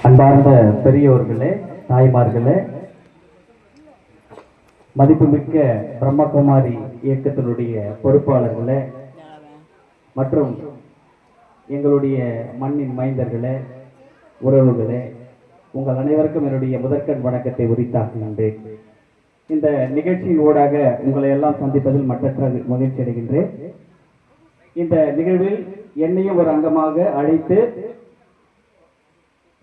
அன்பார்ந்த பெரியோர்களே, தாய்மார்களே, மதிப்புமிக்க பிரம்மகுமாரி இயக்கத்தினுடைய பொறுப்பாளர்களே மற்றும் எங்களுடைய மண்ணின் மைந்தர்களே, உறவுகளே, உங்கள் அனைவருக்கும் என்னுடைய முதற்கண் வணக்கத்தை உரித்தாக்குகின்றேன். இந்த நிகழ்ச்சியின் ஊடாக உங்களை எல்லாம் சந்திப்பதில் மற்றற்ற மகிழ்ச்சி அடைகின்றேன். இந்த நிகழ்வில் என்னையும் ஒரு அங்கமாக அழைத்து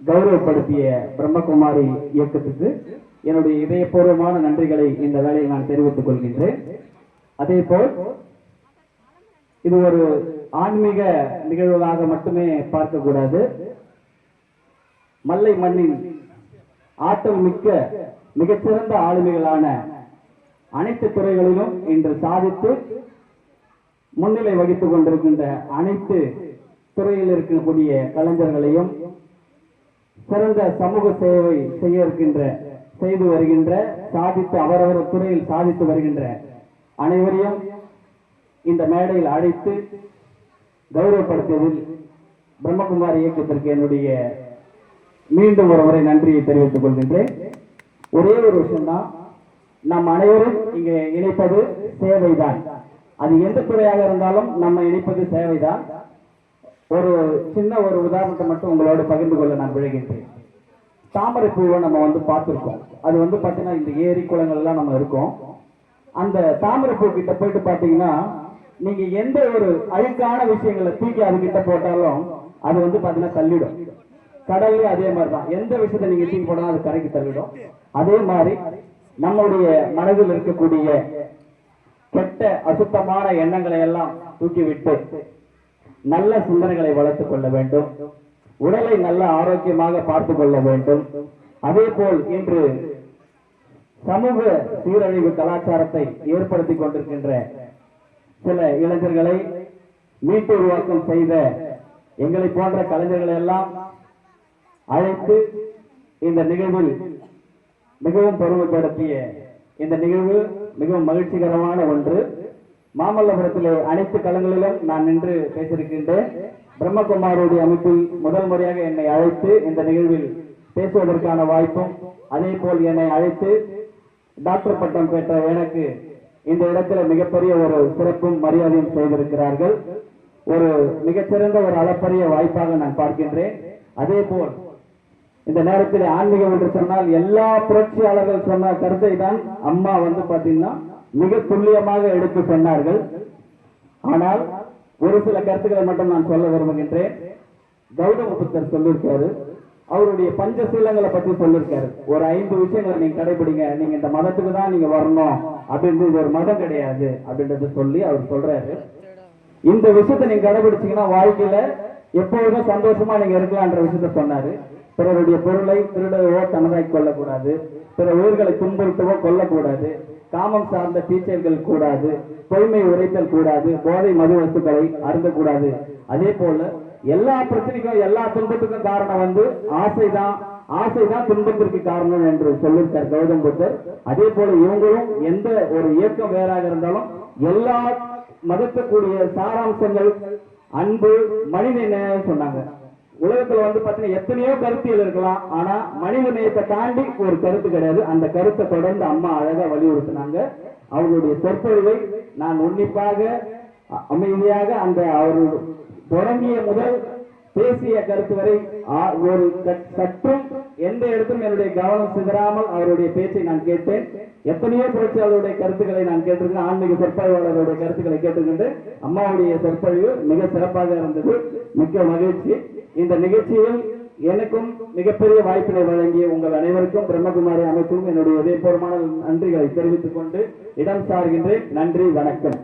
கௌரவப்படுத்திய பிரம்மகுமாரி இயக்கத்துக்கு என்னுடைய இதயபூர்வமான நன்றிகளை இந்த வேளையில் நான் தெரிவித்துக் கொள்கின்றேன். அதே போல் இது ஒரு ஆன்மீக நிகழ்வுகளாக மட்டுமே பார்க்கக்கூடாது. மல்லை மண்ணின் ஆற்றல் மிக்க மிகச்சிறந்த ஆளுமைகளான அனைத்து துறைகளிலும் இன்று சாதித்து முன்னிலை வகித்துக் கொண்டிருக்கின்ற அனைத்து துறையில் இருக்கக்கூடிய கலைஞர்களையும், சிறந்த சமூக சேவை செய்து வருகின்ற சாதித்து அவரவர் துறையில் சாதித்து வருகின்ற அனைவரையும் இந்த மேடையில் அழைத்து கௌரவப்படுத்தியதில் பிரம்மகுமாரி இயக்கத்திற்கு என்னுடைய மீண்டும் ஒரு முறை நன்றியை தெரிவித்துக் கொள்கின்றேன். ஒரே ஒரு விஷயம்தான், நம் அனைவரும் இங்கே இணைப்பது சேவைதான். அது எந்த துறையாக இருந்தாலும் நம்ம இணைப்பது சேவைதான். ஒரு சின்ன ஒரு உதாரணத்தை மட்டும் உங்களோடு பகிர்ந்து கொள்ள நான் விழைகின்றேன். தாமரை பூவை நம்ம பார்த்துருக்கோம். அது பார்த்தீங்கன்னா இந்த ஏரி குளங்கள் எல்லாம் நம்ம இருக்கோம். அந்த தாமரை பூ கிட்ட போயிட்டு பார்த்தீங்கன்னா நீங்க எந்த ஒரு அழுக்கான விஷயங்களை தூக்கி அது கிட்ட போட்டாலும் அது பார்த்தீங்கன்னா தள்ளிடும். கடல்ல அதே மாதிரிதான், எந்த விஷயத்தை நீங்க தூக்கி போட்டாலும் அது கரைக்கு தள்ளிடும். அதே மாதிரி நம்முடைய மனதில் இருக்கக்கூடிய கெட்ட அசுத்தமான எண்ணங்களை எல்லாம் தூக்கிவிட்டு நல்ல சிந்தனைகளை வளர்த்துக் கொள்ள வேண்டும். உடலை நல்ல ஆரோக்கியமாக பார்த்துக் கொள்ள வேண்டும். அதே போல் இன்று சமூக சீரழிவு கலாச்சாரத்தை ஏற்படுத்திக் கொண்டிருக்கின்ற சில இளைஞர்களை மீட்டு உருவாக்கம் செய்த எங்களை போன்ற கலைஞர்களை எல்லாம் அழைத்து இந்த நிகழ்வில் மிகவும் பெருமைப்படுத்திய இந்த நிகழ்வு மிகவும் மகிழ்ச்சிகரமான ஒன்று. மாமல்லபுரத்திலே அனைத்து களங்களிலும் நான் நின்று பேசியிருக்கின்றேன். பிரம்மகுமாரியுடைய அமைப்பில் முதல் முறையாக என்னை அழைத்து இந்த நிகழ்வில் பேசுவதற்கான வாய்ப்பும், அதே போல் என்னை அழைத்து டாக்டர் பட்டம் பெற்ற எனக்கு இந்த இடத்துல மிகப்பெரிய ஒரு சிறப்பும் மரியாதையும் செய்திருக்கிறார்கள். ஒரு மிகச்சிறந்த ஒரு அளப்பரிய வாய்ப்பாக நான் பார்க்கின்றேன். அதே போல் இந்த நேரத்தில் ஆன்மீகம் என்று சொன்னால் எல்லா புரட்சியாளர்கள் சொன்ன கருத்தை தான் அம்மா பாத்தீங்கன்னா மிக துல்லியமாக எடுத்து சொன்னார்கள். ஆனால் ஒரு சில கருத்துக்களை மட்டும் நான் சொல்ல விரும்புகின்றேன். கௌதம புத்தர் சொல்லியிருக்காரு, அவருடைய பஞ்சசீலங்களை பற்றி சொல்லியிருக்காரு. ஒரு 5 விஷயங்களை நீங்க கடைபிடிங்க, நீங்க இந்த மதத்துக்கு தான் நீங்க வரணும் அப்படின்னு, இது ஒரு மதம் கிடையாது அப்படின்றத சொல்லி அவர் சொல்றாரு. இந்த விஷயத்தை நீங்க கடைபிடிச்சீங்கன்னா வாழ்க்கையில எப்பொழுதும் சந்தோஷமா நீங்க இருக்கலாம்ன்ற விஷயத்த சொன்னாரு. பிறருடைய பொருளை திருடவோ தனதாய் கொள்ளக்கூடாது, பிற உயிர்களை துன்புறுத்தவோ கொல்லக்கூடாது, காமம் சார்ந்த டீச்சர்கள் கூடாது, பொய்மை உரைத்தல் கூடாது, போதை மது வஸ்துக்களை அருந்தக்கூடாது. அதே போல எல்லா பிரச்சனைக்கும் எல்லா துன்பத்துக்கும் காரணம் ஆசைதான் துன்பத்திற்கு காரணம் என்று சொல்லியிருக்கார் கௌதம் புத்தர். அதே போல இவங்களும் எந்த ஒரு இயக்கம் வேறாக இருந்தாலும் எல்லா மதத்துக்குரிய சாராம்சங்கள் அன்பு, மனித நேயம் சொன்னாங்க. உலகத்துல பாத்தீங்கன்னா எத்தனையோ கருத்தியல் இருக்கலாம், ஆனா மனித நேயத்தை தாண்டி ஒரு கருத்து கிடையாது. அந்த கருத்தை தொடர்ந்து அம்மா அழகா வலியுறுத்தினாங்க. அவர்களுடைய சொற்பொழிவை நான் உன்னிப்பாக அமைதியாக அந்த அவர்கள் தொடங்கிய முதல் பேசிய கருத்து வரை ஒரு சற்றும் எந்த இடத்திலும் என்னுடைய கவனம் சிதறாமல் அவருடைய பேச்சை நான் கேட்டேன். எத்தனையோ புரட்சியாளருடைய கருத்துக்களை நான் கேட்டிருக்கேன், ஆன்மீக சொற்பொழிவாளருடைய கருத்துக்களை கேட்டிருக்கின்றேன். அம்மாவுடைய சொற்பொழிவு மிக சிறப்பாக இருந்தது, மிக்க மகிழ்ச்சி. இந்த நிகழ்ச்சியில் எனக்கும் மிகப்பெரிய வாய்ப்பினை வழங்கிய உங்கள் அனைவருக்கும் பிரம்மகுமாரி அமைப்பும் என்னுடைய இதயபூர்வமான நன்றிகளை தெரிவித்துக் கொண்டு இடம் சார்கின்றேன். நன்றி, வணக்கம்.